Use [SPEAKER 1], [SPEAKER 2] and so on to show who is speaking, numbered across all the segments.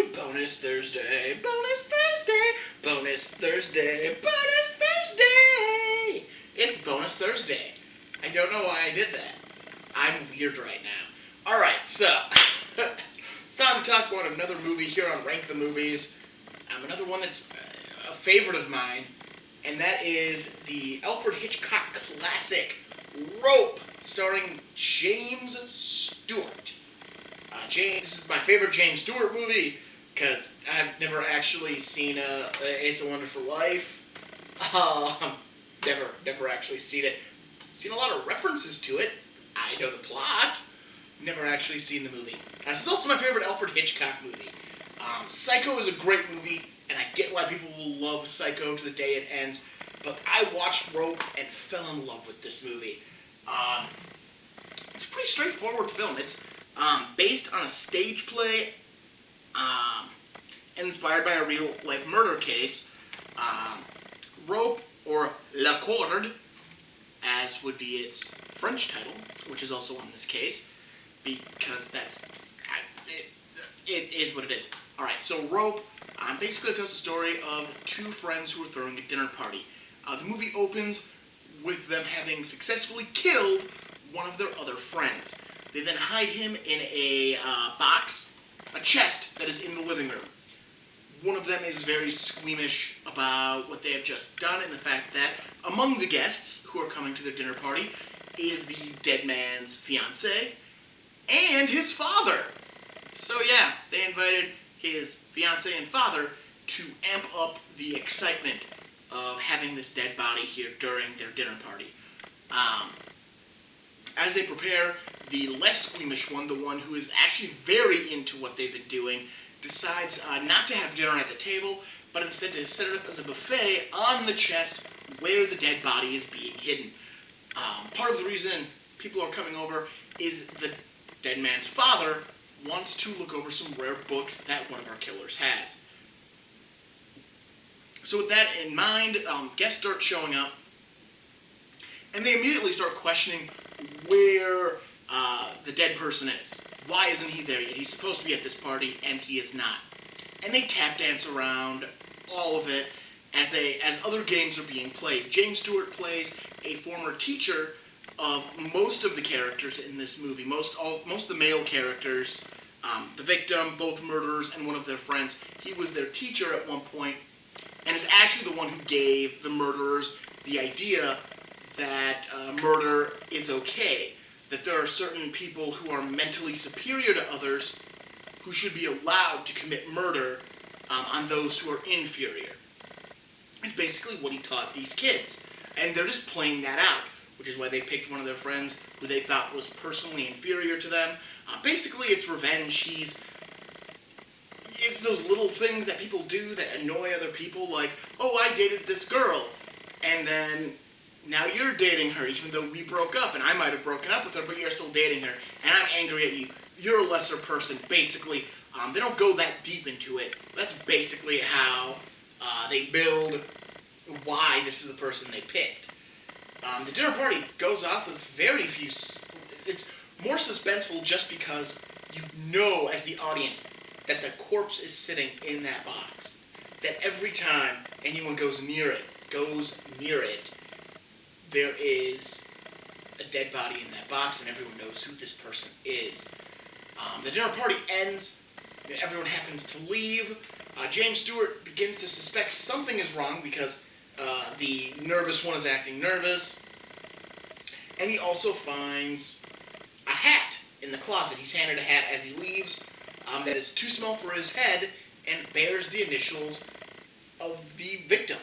[SPEAKER 1] Bonus Thursday, bonus Thursday, bonus Thursday, bonus Thursday. It's bonus Thursday. I don't know why I did that. I'm weird right now. Alright, so, it's time to talk about another movie here on Rank the Movies. Another one that's a favorite of mine, and that is the Alfred Hitchcock classic, Rope, starring James Stewart. This is my favorite James Stewart movie, because I've never actually seen It's a Wonderful Life. Never actually seen it. Seen a lot of references to it. I know the plot. Never actually seen the movie. This is also my favorite Alfred Hitchcock movie. Psycho is a great movie, and I get why people will love Psycho to the day it ends, but I watched Rope and fell in love with this movie. It's a pretty straightforward film. It's based on a stage play and inspired by a real-life murder case. Rope, or La Corde, as would be its French title, which is also on this case, because it is what it is. Alright, so Rope basically tells the story of two friends who are throwing a dinner party. The movie opens with them having successfully killed one of their other friends. They then hide him in a box, a chest that is in the living room. One of them is very squeamish about what they have just done, and the fact that among the guests who are coming to their dinner party is the dead man's fiancé and his father. So yeah, they invited his fiancé and father to amp up the excitement of having this dead body here during their dinner party. As they prepare, the less squeamish one, the one who is actually very into what they've been doing, decides not to have dinner at the table, but instead to set it up as a buffet on the chest where the dead body is being hidden. Part of the reason people are coming over is the dead man's father wants to look over some rare books that one of our killers has. So with that in mind, guests start showing up, and they immediately start questioning where the dead person is. Why isn't he there yet? He's supposed to be at this party, and he is not. And they tap dance around all of it as other games are being played. James Stewart plays a former teacher of most of the characters in this movie. Most of the male characters, the victim, both murderers, and one of their friends. He was their teacher at one point, and is actually the one who gave the murderers the idea that murder is okay, that there are certain people who are mentally superior to others who should be allowed to commit murder on those who are inferior. It's basically what he taught these kids, and they're just playing that out, which is why they picked one of their friends who they thought was personally inferior to them. Basically, it's revenge. It's those little things that people do that annoy other people, like, oh, I dated this girl, and then now you're dating her, even though we broke up, and I might have broken up with her, but you're still dating her, and I'm angry at you. You're a lesser person. Basically, they don't go that deep into it. That's basically how they build why this is the person they picked. The dinner party goes off with very few... It's more suspenseful just because you know, as the audience, that the corpse is sitting in that box. That every time anyone goes near it, there is a dead body in that box, and everyone knows who this person is. The dinner party ends, and everyone happens to leave. James Stewart begins to suspect something is wrong because the nervous one is acting nervous. And he also finds a hat in the closet. He's handed a hat as he leaves that is too small for his head and bears the initials of the victim.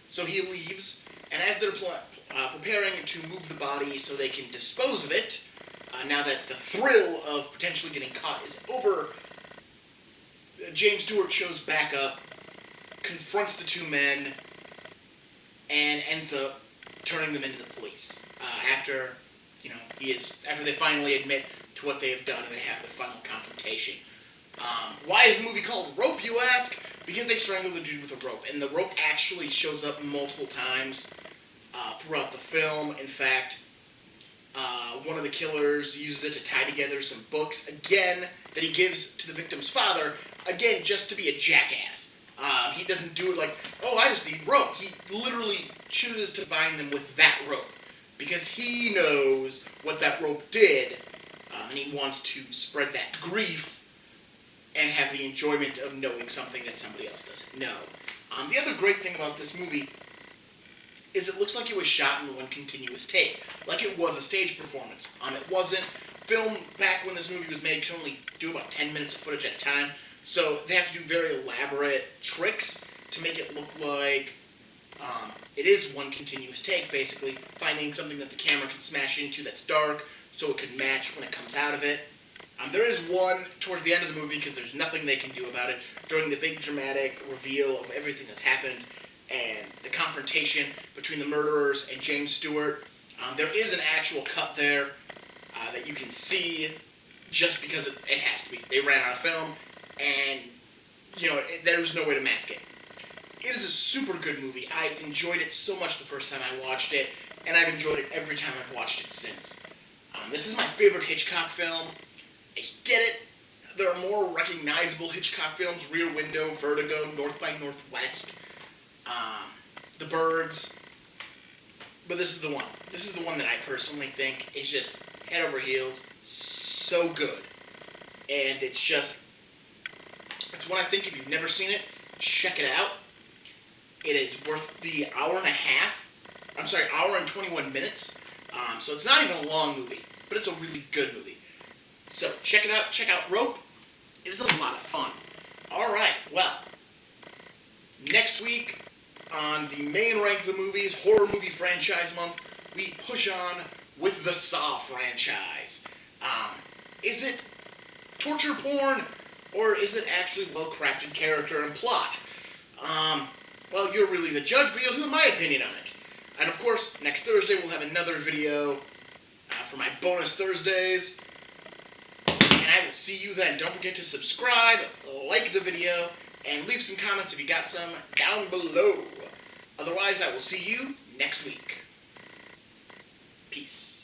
[SPEAKER 1] So he leaves, and as they're preparing to move the body so they can dispose of it, now that the thrill of potentially getting caught is over, James Stewart shows back up, confronts the two men, and ends up turning them into the police. After they finally admit to what they have done and they have the final confrontation. Why is the movie called Rope, you ask? Because they strangle the dude with a rope, and the rope actually shows up multiple times throughout the film. In fact, one of the killers uses it to tie together some books, again, that he gives to the victim's father, again, just to be a jackass. He doesn't do it like, oh, I just need rope. He literally chooses to bind them with that rope because he knows what that rope did, and he wants to spread that grief and have the enjoyment of knowing something that somebody else doesn't know. The other great thing about this movie is it looks like it was shot in one continuous take, like it was a stage performance. It wasn't film back when this movie was made could only do about 10 minutes of footage at a time, so they have to do very elaborate tricks to make it look like it is one continuous take, basically, finding something that the camera can smash into that's dark so it could match when it comes out of it. There is one towards the end of the movie, because there's nothing they can do about it, during the big dramatic reveal of everything that's happened and the confrontation between the murderers and James Stewart. There is an actual cut there that you can see just because it has to be. They ran out of film, and there's no way to mask it. It is a super good movie. I enjoyed it so much the first time I watched it, and I've enjoyed it every time I've watched it since. This is my favorite Hitchcock film. I get it. There are more recognizable Hitchcock films: Rear Window, Vertigo, North by Northwest, The Birds. But this is the one. This is the one that I personally think is just head over heels, so good. And it's one I think if you've never seen it, check it out. It is worth the hour and 21 minutes. So it's not even a long movie, but it's a really good movie. So check it out. Check out Rope. It is a lot of fun. All right, well, next week on the main rank of the movies, horror movie franchise month, we push on with the Saw franchise. Is it torture porn, or is it actually well-crafted character and plot? Well, you're really the judge, but you'll hear my opinion on it. And of course, next Thursday we'll have another video for my bonus Thursdays. And I will see you then. Don't forget to subscribe, like the video, and leave some comments if you got some down below. Otherwise, I will see you next week. Peace.